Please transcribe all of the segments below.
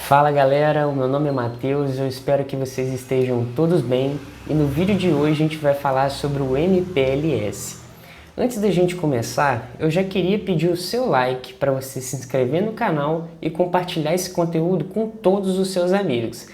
Fala galera, o meu nome é Matheus, eu espero que vocês estejam todos bem e no vídeo de hoje a gente vai falar sobre o MPLS. Antes da gente começar, eu já queria pedir o seu like para você se inscrever no canal e compartilhar esse conteúdo com todos os seus amigos.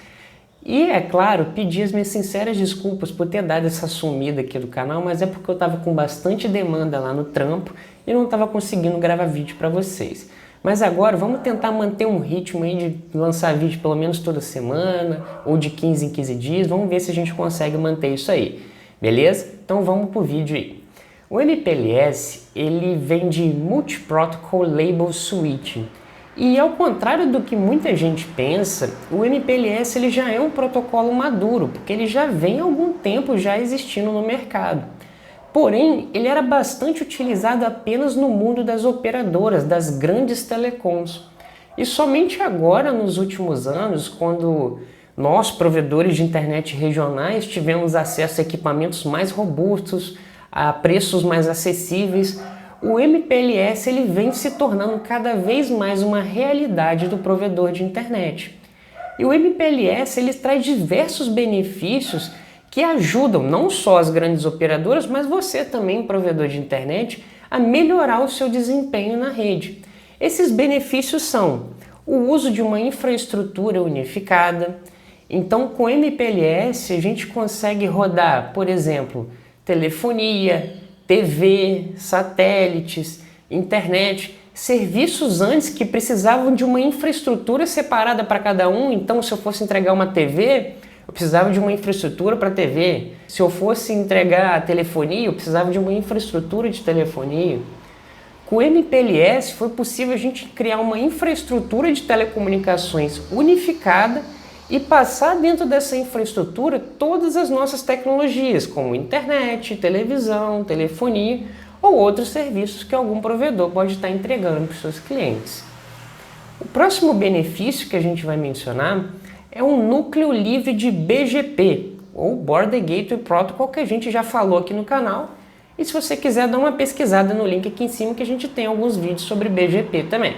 E é claro, pedir as minhas sinceras desculpas por ter dado essa sumida aqui do canal, mas é porque eu estava com bastante demanda lá no trampo e não estava conseguindo gravar vídeo para vocês. Mas agora vamos tentar manter um ritmo aí de lançar vídeo pelo menos toda semana ou de 15 em 15 dias. Vamos ver se a gente consegue manter isso aí, beleza? Então vamos pro vídeo aí. O MPLS, ele vem de Multi-Protocol Label Switching. E ao contrário do que muita gente pensa, o MPLS ele já é um protocolo maduro, porque ele já vem há algum tempo já existindo no mercado. Porém, ele era bastante utilizado apenas no mundo das operadoras, das grandes telecoms. E somente agora, nos últimos anos, quando nós, provedores de internet regionais, tivemos acesso a equipamentos mais robustos, a preços mais acessíveis, o MPLS ele vem se tornando cada vez mais uma realidade do provedor de internet. E o MPLS ele traz diversos benefícios que ajudam não só as grandes operadoras, mas você também, provedor de internet, a melhorar o seu desempenho na rede. Esses benefícios são o uso de uma infraestrutura unificada. Então, com MPLS, a gente consegue rodar, por exemplo, telefonia, TV, satélites, internet, serviços antes que precisavam de uma infraestrutura separada para cada um. Então, se eu fosse entregar uma TV, eu precisava de uma infraestrutura para TV. Se eu fosse entregar a telefonia, eu precisava de uma infraestrutura de telefonia. Com o MPLS foi possível a gente criar uma infraestrutura de telecomunicações unificada e passar dentro dessa infraestrutura todas as nossas tecnologias, como internet, televisão, telefonia ou outros serviços que algum provedor pode estar entregando para os seus clientes. O próximo benefício que a gente vai mencionar é um núcleo livre de BGP, ou Border Gateway Protocol, que a gente já falou aqui no canal. E se você quiser, dá uma pesquisada no link aqui em cima que a gente tem alguns vídeos sobre BGP também.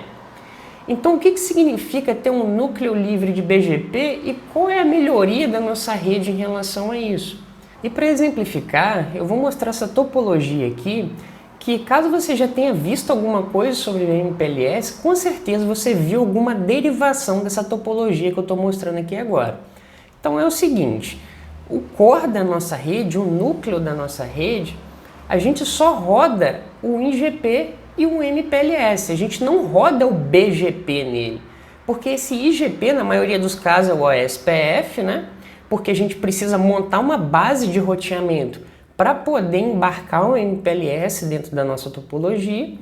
Então, o que significa ter um núcleo livre de BGP e qual é a melhoria da nossa rede em relação a isso? E para exemplificar, eu vou mostrar essa topologia aqui, que caso você já tenha visto alguma coisa sobre o MPLS, com certeza você viu alguma derivação dessa topologia que eu estou mostrando aqui agora. Então é o seguinte, o core da nossa rede, o núcleo da nossa rede, a gente só roda o IGP e o MPLS, a gente não roda o BGP nele, porque esse IGP na maioria dos casos é o OSPF, né? Porque a gente precisa montar uma base de roteamento para poder embarcar o MPLS dentro da nossa topologia,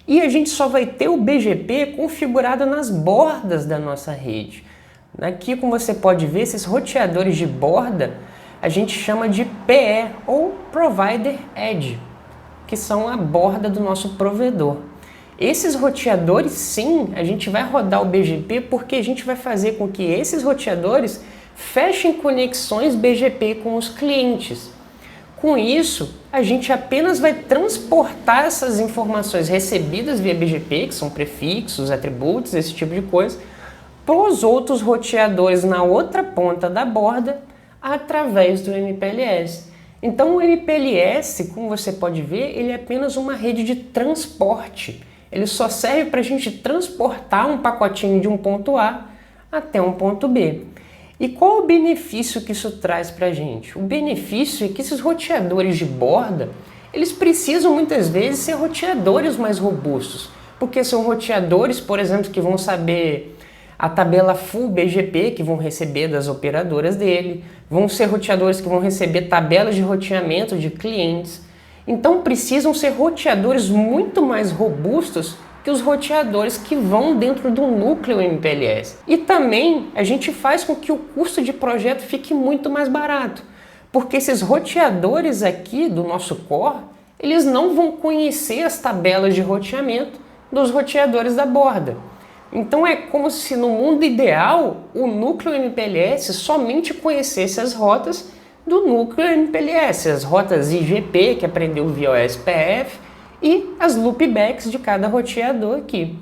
e a gente só vai ter o BGP configurado nas bordas da nossa rede. Aqui, como você pode ver, esses roteadores de borda a gente chama de PE, ou Provider Edge, que são a borda do nosso provedor. Esses roteadores, sim, a gente vai rodar o BGP porque a gente vai fazer com que esses roteadores fechem conexões BGP com os clientes. Com isso, a gente apenas vai transportar essas informações recebidas via BGP, que são prefixos, atributos, esse tipo de coisa, para os outros roteadores na outra ponta da borda através do MPLS. Então o MPLS, como você pode ver, ele é apenas uma rede de transporte. Ele só serve para a gente transportar um pacotinho de um ponto A até um ponto B. E qual o benefício que isso traz para a gente? O benefício é que esses roteadores de borda, eles precisam muitas vezes ser roteadores mais robustos, porque são roteadores, por exemplo, que vão saber a tabela full BGP que vão receber das operadoras dele, vão ser roteadores que vão receber tabelas de roteamento de clientes. Então precisam ser roteadores muito mais robustos que os roteadores que vão dentro do núcleo MPLS. E também a gente faz com que o custo de projeto fique muito mais barato, porque esses roteadores aqui do nosso core, eles não vão conhecer as tabelas de roteamento dos roteadores da borda. Então é como se no mundo ideal o núcleo MPLS somente conhecesse as rotas do núcleo MPLS, as rotas IGP que aprendeu via OSPF, e as loopbacks de cada roteador aqui.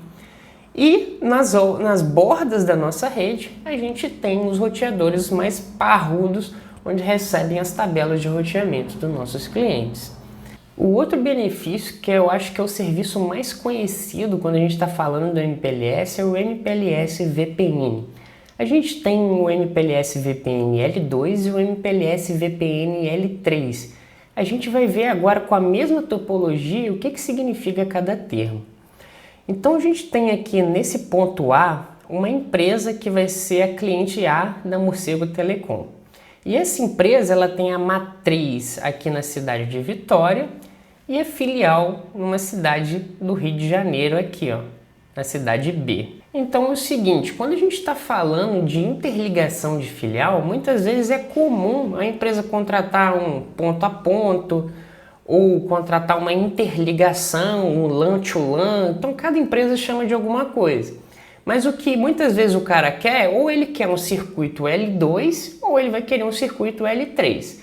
E nas bordas da nossa rede, a gente tem os roteadores mais parrudos, onde recebem as tabelas de roteamento dos nossos clientes. O outro benefício, que eu acho que é o serviço mais conhecido quando a gente está falando do MPLS, é o MPLS VPN. A gente tem o MPLS VPN L2 e o MPLS VPN L3. A gente vai ver agora com a mesma topologia o que significa cada termo. Então a gente tem aqui nesse ponto A uma empresa que vai ser a cliente A da Morcego Telecom. E essa empresa ela tem a matriz aqui na cidade de Vitória e a filial numa cidade do Rio de Janeiro aqui, ó, na cidade B. Então é o seguinte, quando a gente está falando de interligação de filial, muitas vezes é comum a empresa contratar um ponto a ponto ou contratar uma interligação, um LAN to LAN, então cada empresa chama de alguma coisa. Mas o que muitas vezes o cara quer, ou ele quer um circuito L2 ou ele vai querer um circuito L3.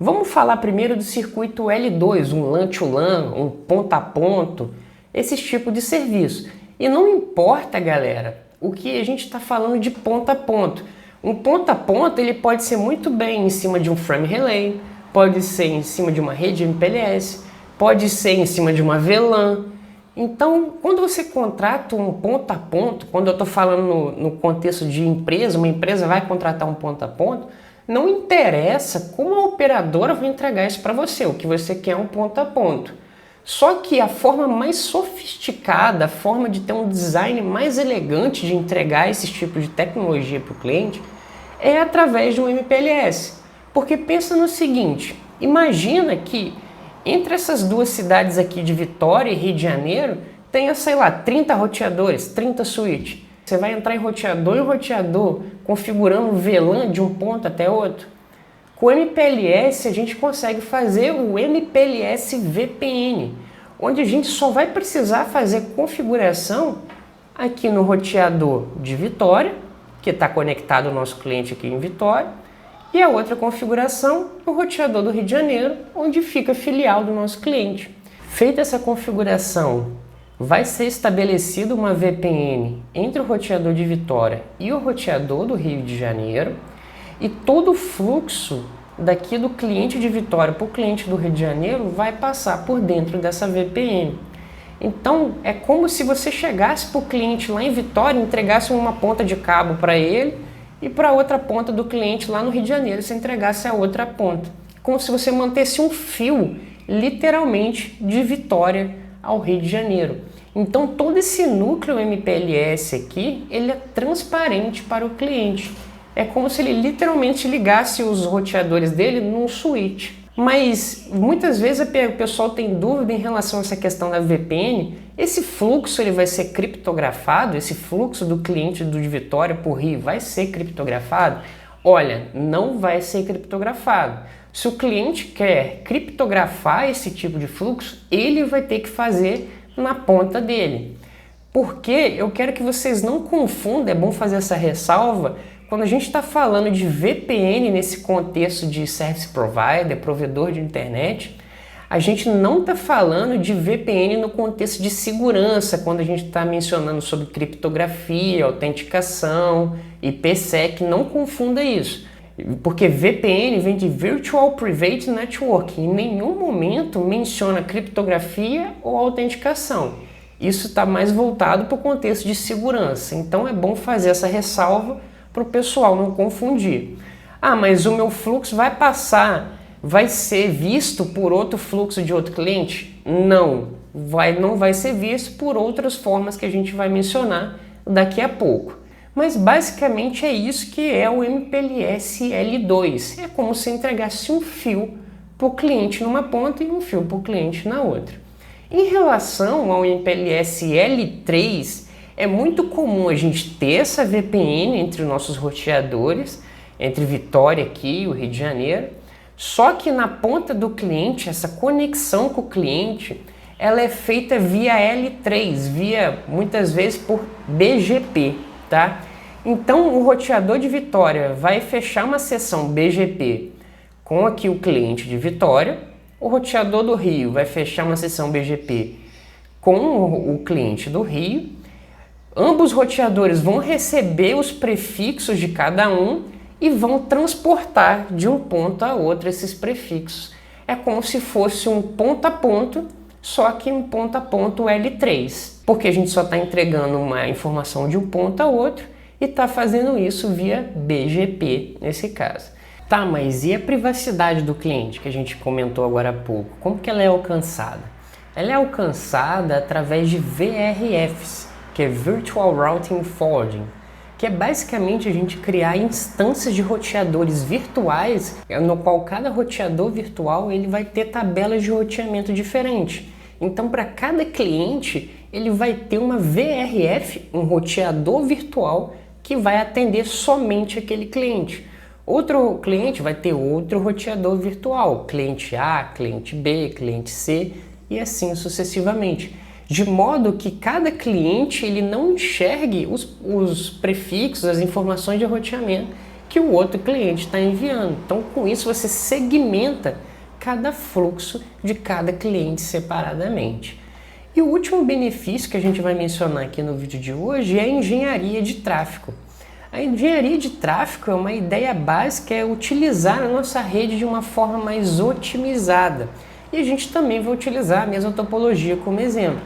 Vamos falar primeiro do circuito L2, um LAN to LAN, um ponto a ponto, esse tipo de serviço. E não importa, galera, o que a gente está falando de ponto a ponto. Um ponto a ponto ele pode ser muito bem em cima de um frame relay, pode ser em cima de uma rede MPLS, pode ser em cima de uma VLAN. Então, quando você contrata um ponto a ponto, quando eu estou falando no contexto de empresa, uma empresa vai contratar um ponto a ponto, não interessa como a operadora vai entregar isso para você, o que você quer é um ponto a ponto. Só que a forma mais sofisticada, a forma de ter um design mais elegante de entregar esse tipo de tecnologia para o cliente é através de um MPLS. Porque pensa no seguinte, imagina que entre essas duas cidades aqui de Vitória e Rio de Janeiro tenha, sei lá, 30 roteadores, 30 switches. Você vai entrar em roteador, configurando o VLAN de um ponto até outro. Com o MPLS a gente consegue fazer o MPLS VPN, onde a gente só vai precisar fazer configuração aqui no roteador de Vitória, que está conectado ao nosso cliente aqui em Vitória, e a outra configuração no roteador do Rio de Janeiro, onde fica a filial do nosso cliente. Feita essa configuração, vai ser estabelecida uma VPN entre o roteador de Vitória e o roteador do Rio de Janeiro, e todo o fluxo daqui do cliente de Vitória para o cliente do Rio de Janeiro vai passar por dentro dessa VPN. Então é como se você chegasse para o cliente lá em Vitória e entregasse uma ponta de cabo para ele e para a outra ponta do cliente lá no Rio de Janeiro você entregasse a outra ponta. Como se você mantesse um fio literalmente de Vitória ao Rio de Janeiro. Então todo esse núcleo MPLS aqui ele é transparente para o cliente. É como se ele literalmente ligasse os roteadores dele num switch. Mas muitas vezes o pessoal tem dúvida em relação a essa questão da VPN. Esse fluxo ele vai ser criptografado? Esse fluxo do cliente do de Vitória para o Rio vai ser criptografado? Olha, não vai ser criptografado. Se o cliente quer criptografar esse tipo de fluxo, ele vai ter que fazer na ponta dele. Porque eu quero que vocês não confundam, é bom fazer essa ressalva, quando a gente está falando de VPN nesse contexto de Service Provider, provedor de internet, a gente não está falando de VPN no contexto de segurança, quando a gente está mencionando sobre criptografia, autenticação, IPsec, não confunda isso. Porque VPN vem de Virtual Private Network, em nenhum momento menciona criptografia ou autenticação. Isso está mais voltado para o contexto de segurança, então é bom fazer essa ressalva para o pessoal não confundir. Ah, mas o meu fluxo vai ser visto por outro fluxo de outro cliente? Não vai ser visto por outras formas que a gente vai mencionar daqui a pouco. Mas basicamente é isso que é o MPLS L2. É como se entregasse um fio para o cliente numa ponta e um fio para o cliente na outra. Em relação ao MPLS L3, é muito comum a gente ter essa VPN entre os nossos roteadores, entre Vitória aqui e o Rio de Janeiro, só que na ponta do cliente, essa conexão com o cliente, ela é feita via L3, muitas vezes por BGP, tá? Então o roteador de Vitória vai fechar uma sessão BGP com aqui o cliente de Vitória, o roteador do Rio vai fechar uma sessão BGP com o cliente do Rio. Ambos roteadores vão receber os prefixos de cada um e vão transportar de um ponto a outro esses prefixos. É como se fosse um ponto a ponto, só que um ponto a ponto L3, porque a gente só está entregando uma informação de um ponto a outro e está fazendo isso via BGP nesse caso. Tá, mas e a privacidade do cliente que a gente comentou agora há pouco? Como que ela é alcançada? Ela é alcançada através de VRFs, que é Virtual Routing Forwarding, que é basicamente a gente criar instâncias de roteadores virtuais, no qual cada roteador virtual ele vai ter tabelas de roteamento diferentes. Então, para cada cliente, ele vai ter uma VRF, um roteador virtual, que vai atender somente aquele cliente. Outro cliente vai ter outro roteador virtual, cliente A, cliente B, cliente C e assim sucessivamente. De modo que cada cliente ele não enxergue os prefixos, as informações de roteamento que o outro cliente está enviando. Então, com isso, você segmenta cada fluxo de cada cliente separadamente. E o último benefício que a gente vai mencionar aqui no vídeo de hoje é a engenharia de tráfego. A engenharia de tráfego é uma ideia básica, é utilizar a nossa rede de uma forma mais otimizada. E a gente também vai utilizar a mesma topologia como exemplo,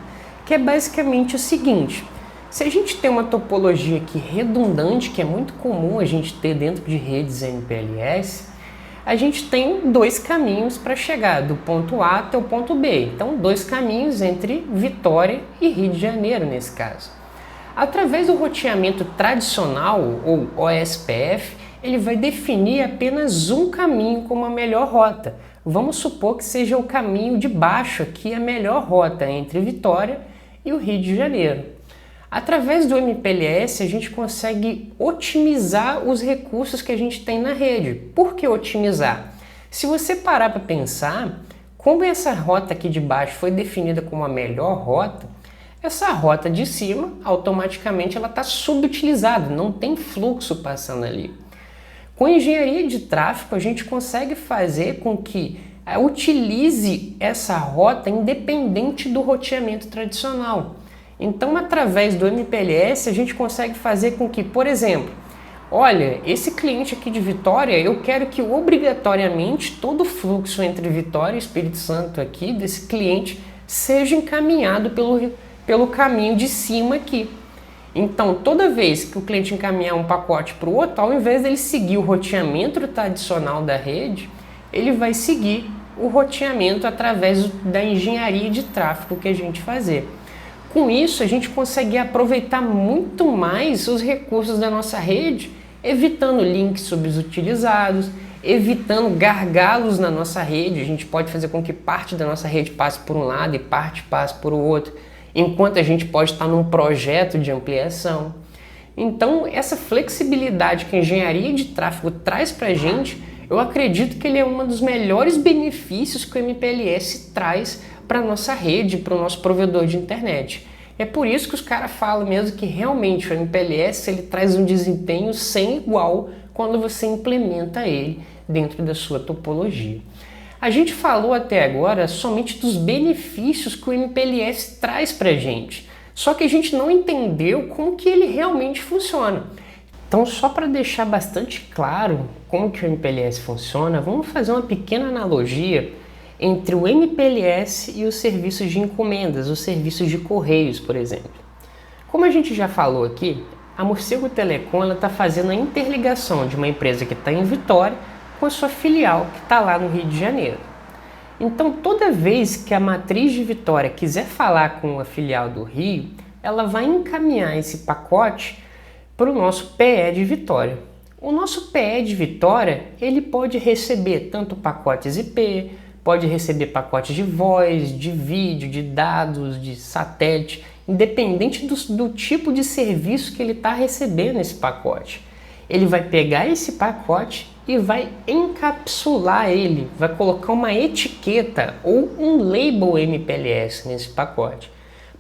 que é basicamente o seguinte: se a gente tem uma topologia aqui redundante, que é muito comum a gente ter dentro de redes MPLS, a gente tem dois caminhos para chegar do ponto A até o ponto B. Então, dois caminhos entre Vitória e Rio de Janeiro nesse caso. Através do roteamento tradicional, ou OSPF, ele vai definir apenas um caminho como a melhor rota. Vamos supor que seja o caminho de baixo aqui, a melhor rota entre Vitória e o Rio de Janeiro. Através do MPLS, a gente consegue otimizar os recursos que a gente tem na rede. Por que otimizar? Se você parar para pensar, como essa rota aqui de baixo foi definida como a melhor rota, essa rota de cima, automaticamente, ela está subutilizada, não tem fluxo passando ali. Com a engenharia de tráfego, a gente consegue fazer com que utilize essa rota independente do roteamento tradicional. Então, através do MPLS, a gente consegue fazer com que, por exemplo, olha, esse cliente aqui de Vitória, eu quero que obrigatoriamente todo o fluxo entre Vitória e Espírito Santo aqui, desse cliente, seja encaminhado pelo caminho de cima aqui. Então, toda vez que o cliente encaminhar um pacote para o outro, ao invés dele seguir o roteamento tradicional da rede, ele vai seguir o roteamento através da engenharia de tráfego que a gente fazer. Com isso, a gente consegue aproveitar muito mais os recursos da nossa rede, evitando links subutilizados, evitando gargalos na nossa rede. A gente pode fazer com que parte da nossa rede passe por um lado e parte passe por outro, enquanto a gente pode estar num projeto de ampliação. Então, essa flexibilidade que a engenharia de tráfego traz para a gente, eu acredito que ele é um dos melhores benefícios que o MPLS traz para a nossa rede, para o nosso provedor de internet. É por isso que os caras falam mesmo que realmente o MPLS ele traz um desempenho sem igual quando você implementa ele dentro da sua topologia. A gente falou até agora somente dos benefícios que o MPLS traz para a gente, só que a gente não entendeu como que ele realmente funciona. Então, só para deixar bastante claro como que o MPLS funciona, vamos fazer uma pequena analogia entre o MPLS e os serviços de encomendas, os serviços de correios, por exemplo. Como a gente já falou aqui, a Morcego Telecom está fazendo a interligação de uma empresa que está em Vitória com a sua filial que está lá no Rio de Janeiro. Então, toda vez que a matriz de Vitória quiser falar com a filial do Rio, ela vai encaminhar esse pacote para o nosso PE de Vitória. O nosso PE de Vitória, ele pode receber tanto pacotes IP, pode receber pacotes de voz, de vídeo, de dados, de satélite, independente do tipo de serviço que ele está recebendo esse pacote. Ele vai pegar esse pacote e vai encapsular ele, vai colocar uma etiqueta ou um label MPLS nesse pacote,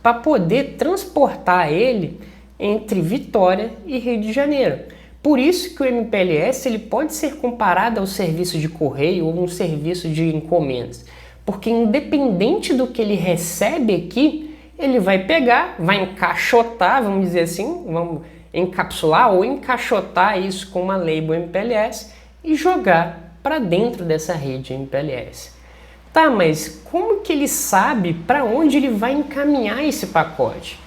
para poder transportar ele entre Vitória e Rio de Janeiro. Por isso que o MPLS ele pode ser comparado ao serviço de correio ou um serviço de encomendas, porque independente do que ele recebe aqui, ele vai pegar, vai encaixotar, vamos dizer assim, vamos encapsular ou encaixotar isso com uma label MPLS e jogar para dentro dessa rede MPLS. Tá, mas como que ele sabe para onde ele vai encaminhar esse pacote?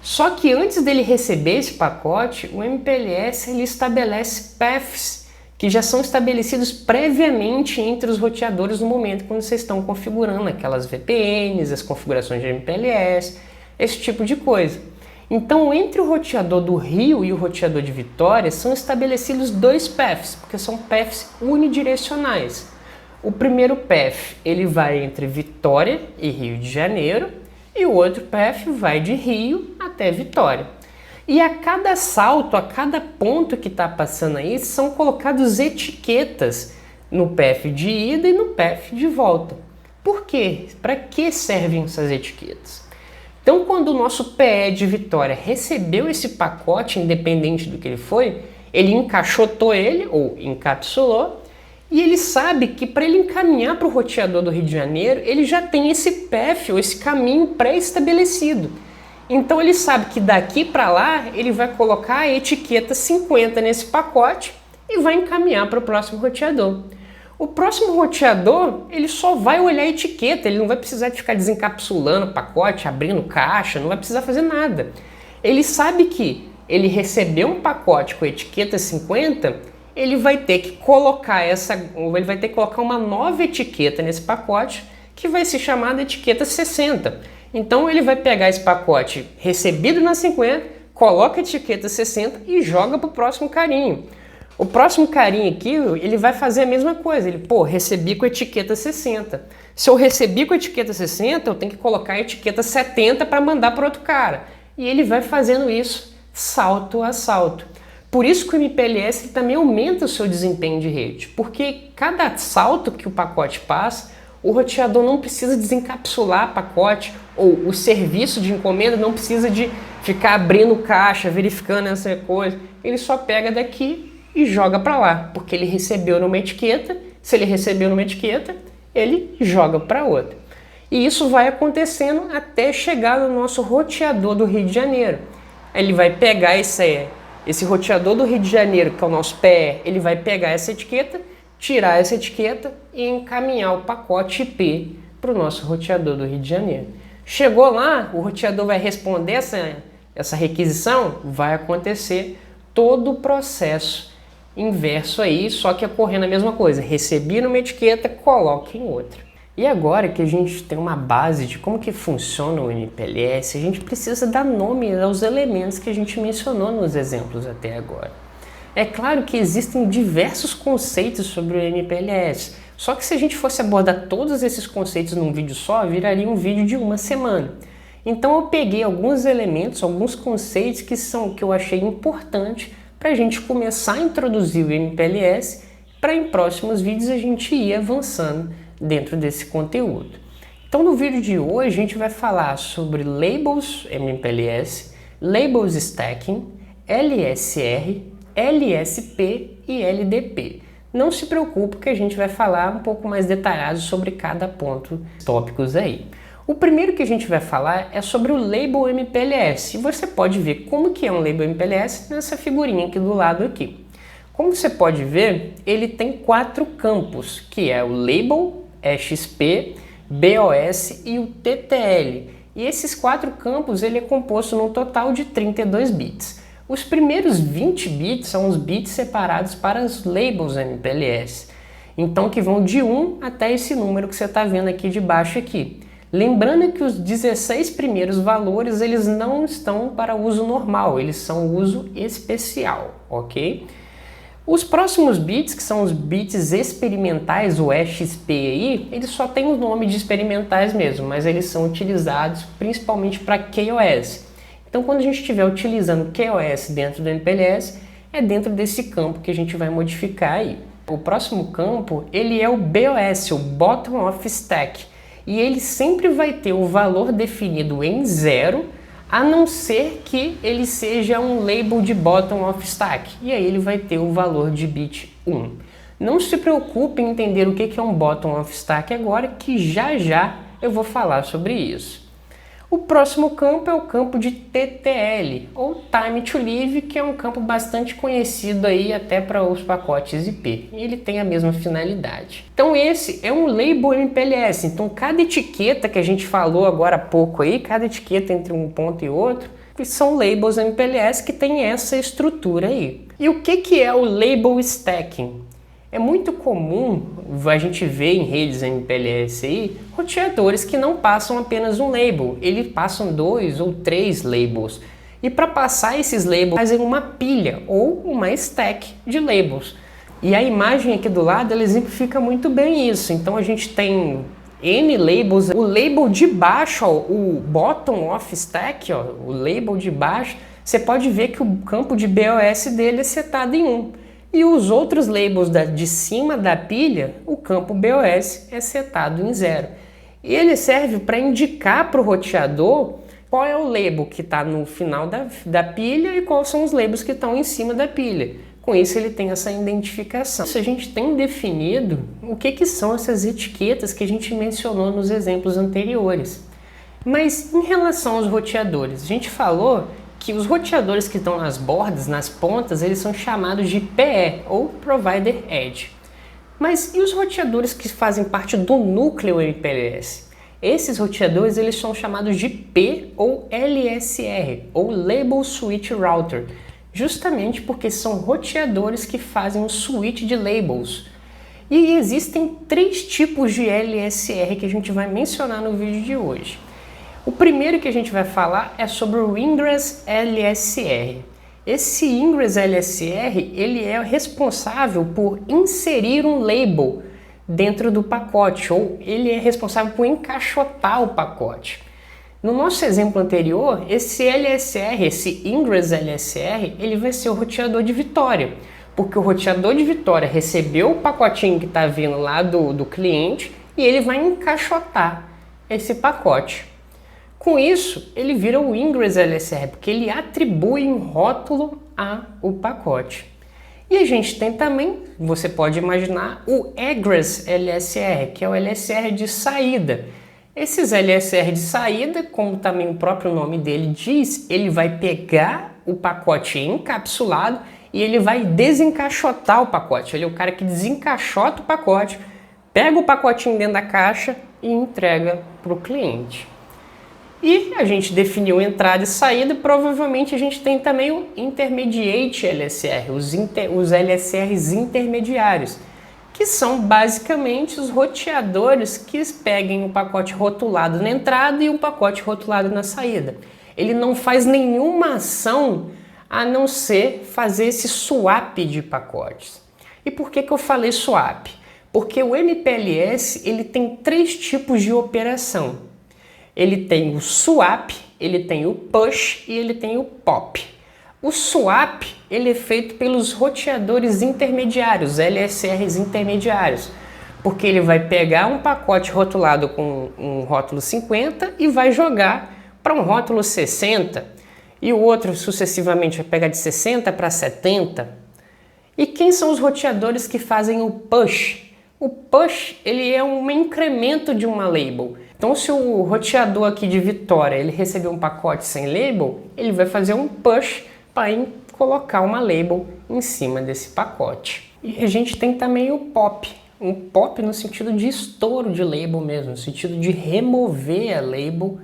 Só que antes dele receber esse pacote, o MPLS ele estabelece paths que já são estabelecidos previamente entre os roteadores no momento quando vocês estão configurando aquelas VPNs, as configurações de MPLS, esse tipo de coisa. Então, entre o roteador do Rio e o roteador de Vitória, são estabelecidos dois paths, porque são paths unidirecionais. O primeiro path ele vai entre Vitória e Rio de Janeiro, e o outro path vai de Rio até Vitória. E a cada salto, a cada ponto que está passando aí, são colocadas etiquetas no path de ida e no path de volta. Por quê? Para que servem essas etiquetas? Então, quando o nosso PE de Vitória recebeu esse pacote, independente do que ele foi, ele encaixotou ele, ou encapsulou, e ele sabe que para ele encaminhar para o roteador do Rio de Janeiro, ele já tem esse path, ou esse caminho pré-estabelecido. Então ele sabe que daqui para lá, ele vai colocar a etiqueta 50 nesse pacote e vai encaminhar para o próximo roteador. O próximo roteador, ele só vai olhar a etiqueta, ele não vai precisar de ficar desencapsulando o pacote, abrindo caixa, não vai precisar fazer nada. Ele sabe que ele recebeu um pacote com a etiqueta 50, ele vai ter que colocar uma nova etiqueta nesse pacote, que vai se chamar de etiqueta 60. Então ele vai pegar esse pacote recebido na 50, coloca a etiqueta 60 e joga para o próximo carinho. O próximo carinha aqui, ele vai fazer a mesma coisa. Ele, recebi com a etiqueta 60. Se eu recebi com a etiqueta 60, eu tenho que colocar a etiqueta 70 para mandar para outro cara. E ele vai fazendo isso salto a salto. Por isso que o MPLS também aumenta o seu desempenho de rede. Porque cada salto que o pacote passa, o roteador não precisa desencapsular pacote, ou o serviço de encomenda não precisa de ficar abrindo caixa, verificando essa coisa. Ele só pega daqui e joga para lá, porque ele recebeu numa etiqueta. Se ele recebeu numa etiqueta, ele joga para outra. E isso vai acontecendo até chegar no nosso roteador do Rio de Janeiro. Ele vai pegar esse roteador do Rio de Janeiro, que é o nosso PE, ele vai pegar essa etiqueta, tirar essa etiqueta e encaminhar o pacote IP para o nosso roteador do Rio de Janeiro. Chegou lá, o roteador vai responder essa requisição, vai acontecer todo o processo inverso aí, só que ocorrendo a mesma coisa. Recebi numa etiqueta, coloque em outra. E agora que a gente tem uma base de como que funciona o MPLS, a gente precisa dar nome aos elementos que a gente mencionou nos exemplos até agora. É claro que existem diversos conceitos sobre o MPLS, só que se a gente fosse abordar todos esses conceitos num vídeo só, viraria um vídeo de uma semana. Então eu peguei alguns elementos, alguns conceitos que eu achei importante para a gente começar a introduzir o MPLS, para em próximos vídeos a gente ir avançando dentro desse conteúdo. Então no vídeo de hoje a gente vai falar sobre Labels MPLS, Labels Stacking, LSR, LSP e LDP. Não se preocupe que a gente vai falar um pouco mais detalhado sobre cada ponto, tópicos aí. O primeiro que a gente vai falar é sobre o Label MPLS, e você pode ver como que é um Label MPLS nessa figurinha aqui do lado aqui. Como você pode ver, ele tem 4 campos, que é o Label, EXP, BOS e o TTL. E esses 4 campos ele é composto num total de 32 bits. Os primeiros 20 bits são os bits separados para os Labels MPLS, então que vão de 1 até esse número que você está vendo aqui de baixo aqui. Lembrando que os 16 primeiros valores eles não estão para uso normal, eles são uso especial, ok? Os próximos bits, que são os bits experimentais, o EXP aí, eles só têm o nome de experimentais mesmo, mas eles são utilizados principalmente para QoS. Então quando a gente estiver utilizando QoS dentro do MPLS, é dentro desse campo que a gente vai modificar aí. O próximo campo, ele é o BOS, o Bottom of Stack. E ele sempre vai ter o valor definido em 0, a não ser que ele seja um label de bottom of stack. E aí ele vai ter o valor de bit 1. Não se preocupe em entender o que é um bottom of stack agora, que já já eu vou falar sobre isso. O próximo campo é o campo de TTL, ou Time to Live, que é um campo bastante conhecido aí até para os pacotes IP. E ele tem a mesma finalidade. Então esse é um label MPLS. Então cada etiqueta que a gente falou agora há pouco aí, cada etiqueta entre um ponto e outro, são labels MPLS que tem essa estrutura aí. E o que é o label stacking? É muito comum a gente ver em redes MPLS aí roteadores que não passam apenas um label, eles passam 2 ou 3 labels. E para passar esses labels, fazem uma pilha ou uma stack de labels. E a imagem aqui do lado ela exemplifica muito bem isso. Então a gente tem N labels, o label de baixo, ó, o bottom of stack, ó, o label de baixo, você pode ver que o campo de BOS dele é setado em 1. E os outros labels de cima da pilha, o campo BOS é setado em 0. E ele serve para indicar para o roteador qual é o label que está no final da pilha e quais são os labels que estão em cima da pilha. Com isso ele tem essa identificação. Isso a gente tem definido o que são essas etiquetas que a gente mencionou nos exemplos anteriores. Mas em relação aos roteadores, a gente falou que os roteadores que estão nas bordas, nas pontas, eles são chamados de PE, ou Provider Edge. Mas e os roteadores que fazem parte do núcleo MPLS? Esses roteadores eles são chamados de P ou LSR, ou Label Switch Router, justamente porque são roteadores que fazem um switch de labels. E existem 3 tipos de LSR que a gente vai mencionar no vídeo de hoje. O primeiro que a gente vai falar é sobre o Ingress LSR. Esse Ingress LSR ele é responsável por inserir um label dentro do pacote, ou ele é responsável por encaixotar o pacote. No nosso exemplo anterior, esse LSR, esse Ingress LSR, ele vai ser o roteador de vitória, porque o roteador de vitória recebeu o pacotinho que está vindo lá do cliente e ele vai encaixotar esse pacote. Com isso, ele vira o Ingress LSR, porque ele atribui um rótulo ao pacote. E a gente tem também, você pode imaginar, o Egress LSR, que é o LSR de saída. Esses LSR de saída, como também o próprio nome dele diz, ele vai pegar o pacote encapsulado e ele vai desencaixotar o pacote. Ele é o cara que desencaixota o pacote, pega o pacotinho dentro da caixa e entrega para o cliente. E a gente definiu entrada e saída, provavelmente a gente tem também o Intermediate LSR, os LSRs intermediários, que são basicamente os roteadores que peguem o pacote rotulado na entrada e o pacote rotulado na saída. Ele não faz nenhuma ação a não ser fazer esse swap de pacotes. E por que eu falei swap? Porque o MPLS ele tem 3 tipos de operação. Ele tem o swap, ele tem o push e ele tem o pop. O swap ele é feito pelos roteadores intermediários, LSRs intermediários, porque ele vai pegar um pacote rotulado com um rótulo 50 e vai jogar para um rótulo 60, e o outro sucessivamente vai pegar de 60 para 70. E quem são os roteadores que fazem o push? O push ele é um incremento de uma label. Então, se o roteador aqui de Vitória ele receber um pacote sem label, ele vai fazer um push para colocar uma label em cima desse pacote. E a gente tem também o pop. Um pop no sentido de estouro de label mesmo, no sentido de remover a label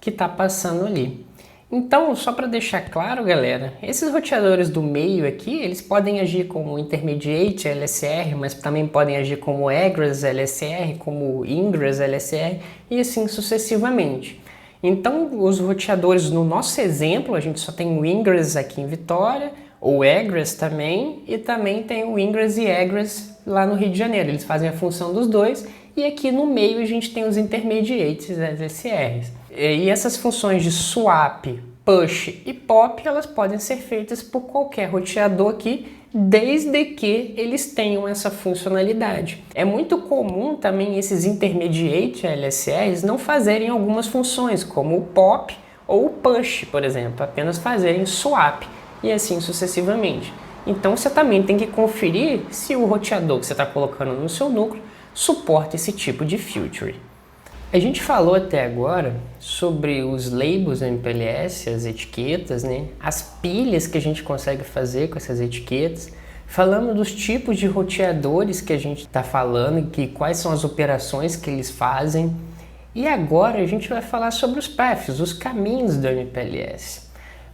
que está passando ali. Então, só para deixar claro, galera, esses roteadores do meio aqui, eles podem agir como Intermediate LSR, mas também podem agir como Egress LSR, como Ingress LSR e assim sucessivamente. Então, os roteadores no nosso exemplo, a gente só tem o Ingress aqui em Vitória, o Egress também, e também tem o Ingress e Egress lá no Rio de Janeiro. Eles fazem a função dos dois, e aqui no meio a gente tem os Intermediates LSRs. E essas funções de swap, push e pop, elas podem ser feitas por qualquer roteador aqui, desde que eles tenham essa funcionalidade. É muito comum também esses Intermediate LSRs não fazerem algumas funções, como o pop ou o push, por exemplo, apenas fazerem swap e assim sucessivamente. Então você também tem que conferir se o roteador que você está colocando no seu núcleo suporta esse tipo de feature. A gente falou até agora sobre os labels do MPLS, as etiquetas, né? As pilhas que a gente consegue fazer com essas etiquetas. Falamos dos tipos de roteadores que a gente está falando, que quais são as operações que eles fazem. E agora a gente vai falar sobre os paths, os caminhos do MPLS.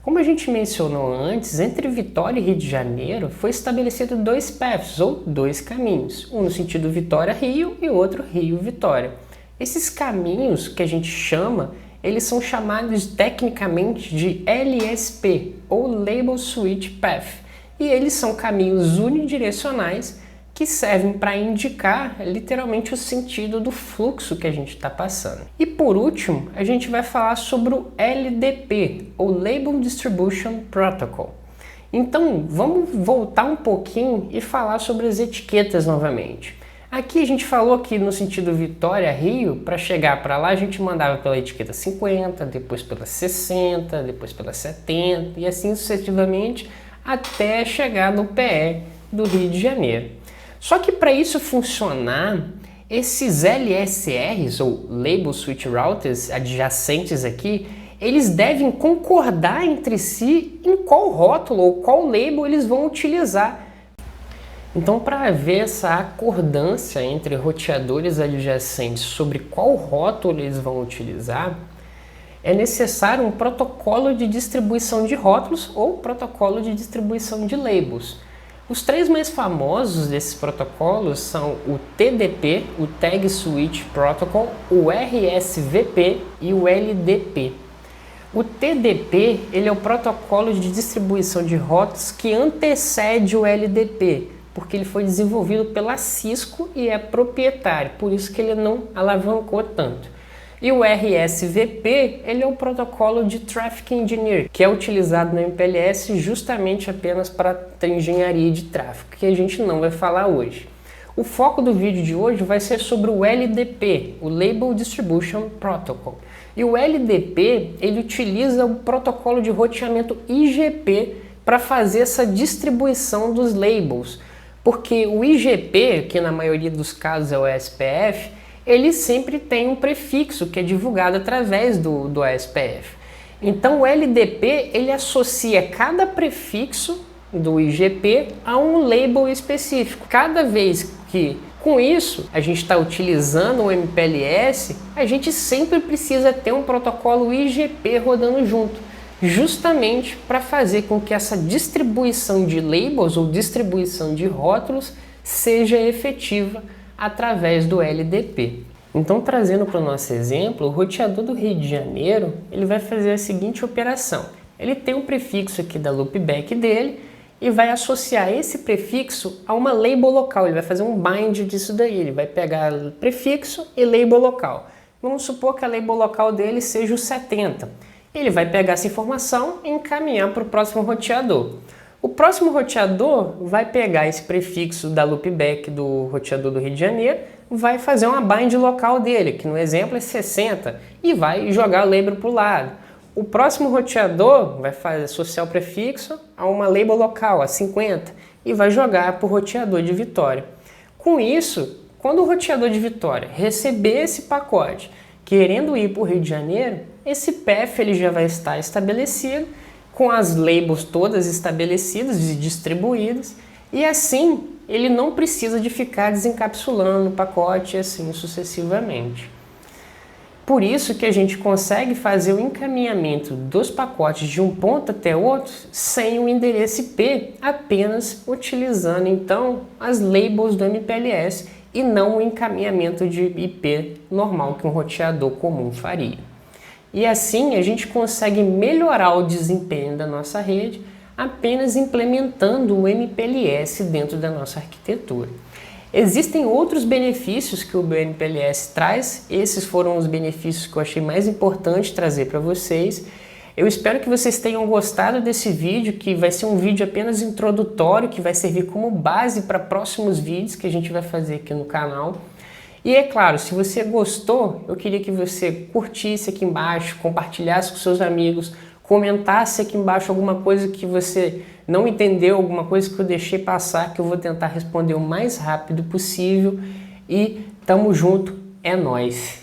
Como a gente mencionou antes, entre Vitória e Rio de Janeiro foi estabelecido dois paths, ou dois caminhos, um no sentido Vitória-Rio e outro Rio-Vitória. Esses caminhos que a gente chama, eles são chamados tecnicamente de LSP, ou Label Switch Path, e eles são caminhos unidirecionais que servem para indicar literalmente o sentido do fluxo que a gente está passando. E por último, a gente vai falar sobre o LDP, ou Label Distribution Protocol. Então, vamos voltar um pouquinho e falar sobre as etiquetas novamente. Aqui a gente falou que no sentido Vitória-Rio, para chegar para lá a gente mandava pela etiqueta 50, depois pela 60, depois pela 70 e assim sucessivamente até chegar no PE do Rio de Janeiro. Só que para isso funcionar, esses LSRs, ou Label Switch Routers adjacentes aqui, eles devem concordar entre si em qual rótulo ou qual label eles vão utilizar. Então, para haver essa acordância entre roteadores adjacentes sobre qual rótulo eles vão utilizar, é necessário um protocolo de distribuição de rótulos ou protocolo de distribuição de labels. Os três mais famosos desses protocolos são o TDP, o Tag Switch Protocol, o RSVP e o LDP. O TDP ele é o protocolo de distribuição de rótulos que antecede o LDP, porque ele foi desenvolvido pela Cisco e é proprietário, por isso que ele não alavancou tanto. E o RSVP, ele é o protocolo de Traffic Engineer, que é utilizado no MPLS justamente apenas para engenharia de tráfego, que a gente não vai falar hoje. O foco do vídeo de hoje vai ser sobre o LDP, o Label Distribution Protocol. E o LDP, ele utiliza o protocolo de roteamento IGP para fazer essa distribuição dos labels, porque o IGP, que na maioria dos casos é o SPF, ele sempre tem um prefixo que é divulgado através do ASPF. Então o LDP ele associa cada prefixo do IGP a um label específico. Cada vez que com isso a gente está utilizando o MPLS, a gente sempre precisa ter um protocolo IGP rodando junto, justamente para fazer com que essa distribuição de labels ou distribuição de rótulos seja efetiva através do LDP. Então, trazendo para o nosso exemplo, o roteador do Rio de Janeiro ele vai fazer a seguinte operação. Ele tem um prefixo aqui da loopback dele e vai associar esse prefixo a uma label local. Ele vai fazer um bind disso daí. Ele vai pegar prefixo e label local. Vamos supor que a label local dele seja o 70. Ele vai pegar essa informação e encaminhar para o próximo roteador. O próximo roteador vai pegar esse prefixo da loopback do roteador do Rio de Janeiro, vai fazer uma bind local dele, que no exemplo é 60, e vai jogar o label para o lado. O próximo roteador vai associar o prefixo a uma label local, a 50, e vai jogar para o roteador de Vitória. Com isso, quando o roteador de Vitória receber esse pacote querendo ir para o Rio de Janeiro, esse path ele já vai estar estabelecido, com as labels todas estabelecidas e distribuídas, e assim ele não precisa de ficar desencapsulando o pacote e assim sucessivamente. Por isso que a gente consegue fazer o encaminhamento dos pacotes de um ponto até outro sem o endereço IP, apenas utilizando então as labels do MPLS e não o encaminhamento de IP normal que um roteador comum faria. E assim a gente consegue melhorar o desempenho da nossa rede apenas implementando o MPLS dentro da nossa arquitetura. Existem outros benefícios que o MPLS traz, esses foram os benefícios que eu achei mais importante trazer para vocês. Eu espero que vocês tenham gostado desse vídeo, que vai ser um vídeo apenas introdutório, que vai servir como base para próximos vídeos que a gente vai fazer aqui no canal. E é claro, se você gostou, eu queria que você curtisse aqui embaixo, compartilhasse com seus amigos, comentasse aqui embaixo alguma coisa que você não entendeu, alguma coisa que eu deixei passar, que eu vou tentar responder o mais rápido possível. E tamo junto, é nóis!